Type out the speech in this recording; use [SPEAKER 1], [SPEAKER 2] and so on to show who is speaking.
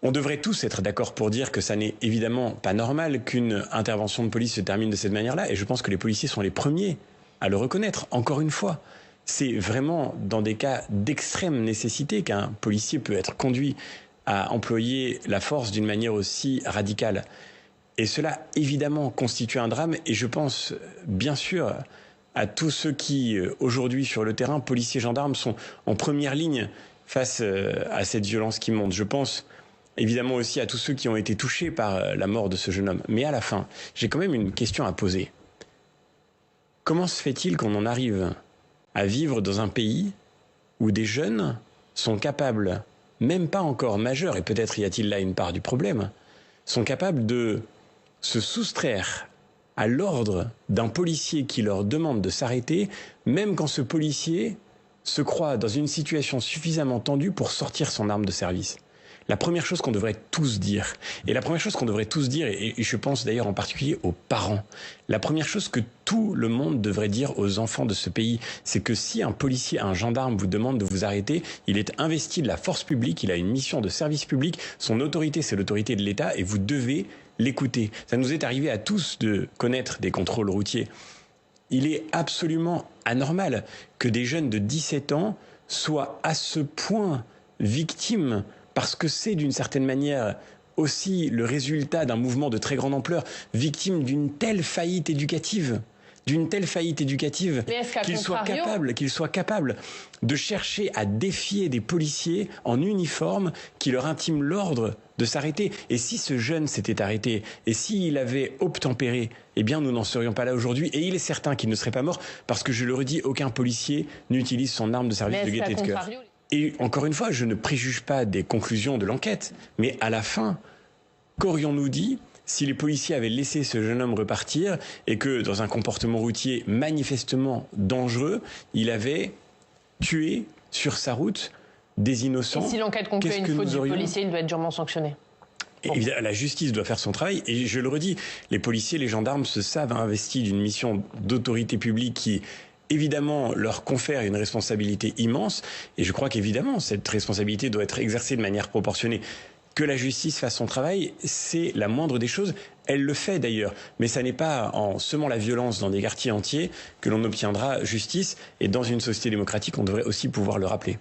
[SPEAKER 1] On devrait tous être d'accord pour dire que ça n'est évidemment pas normal qu'une intervention de police se termine de cette manière-là, et je pense que les policiers sont les premiers à le reconnaître. Encore une fois, c'est vraiment dans des cas d'extrême nécessité qu'un policier peut être conduit à employer la force d'une manière aussi radicale. Et cela, évidemment, constitue un drame, et je pense, bien sûr, à tous ceux qui, aujourd'hui, sur le terrain, policiers, gendarmes, sont en première ligne face à cette violence qui monte. Je pense évidemment aussi à tous ceux qui ont été touchés par la mort de ce jeune homme. Mais à la fin, j'ai quand même une question à poser. Comment se fait-il qu'on en arrive à vivre dans un pays où des jeunes sont capables, même pas encore majeurs, et peut-être y a-t-il là une part du problème, sont capables de se soustraire à l'ordre d'un policier qui leur demande de s'arrêter, même quand ce policier se croit dans une situation suffisamment tendue pour sortir son arme de service. La première chose qu'on devrait tous dire, et je pense d'ailleurs en particulier aux parents, la première chose que tout le monde devrait dire aux enfants de ce pays, c'est que si un policier, un gendarme vous demande de vous arrêter, il est investi de la force publique, il a une mission de service public, son autorité c'est l'autorité de l'État et vous devez l'écouter. Ça nous est arrivé à tous de connaître des contrôles routiers. Il est absolument anormal que des jeunes de 17 ans soient à ce point victimes, parce que c'est d'une certaine manière aussi le résultat d'un mouvement de très grande ampleur, victimes d'une telle faillite éducative qu'ils soient capables de chercher à défier des policiers en uniforme qui leur intiment l'ordre de s'arrêter. Et si ce jeune s'était arrêté, et s'il avait obtempéré, eh bien nous n'en serions pas là aujourd'hui. Et il est certain qu'il ne serait pas mort, parce que je le redis, aucun policier n'utilise son arme de service de gaieté de cœur. Et encore une fois, je ne préjuge pas des conclusions de l'enquête, mais à la fin, qu'aurions-nous dit si les policiers avaient laissé ce jeune homme repartir et que, dans un comportement routier manifestement dangereux, il avait tué sur sa route des innocents?
[SPEAKER 2] Et si l'enquête conclut à une faute du policier, il doit être durement sanctionné.
[SPEAKER 1] Évidemment, la justice doit faire son travail, et je le redis, les policiers, les gendarmes se savent investis d'une mission d'autorité publique qui évidemment leur confère une responsabilité immense, et je crois qu'évidemment cette responsabilité doit être exercée de manière proportionnée. Que la justice fasse son travail, c'est la moindre des choses. Elle le fait d'ailleurs, mais ça n'est pas en semant la violence dans des quartiers entiers que l'on obtiendra justice, et dans une société démocratique, on devrait aussi pouvoir le rappeler.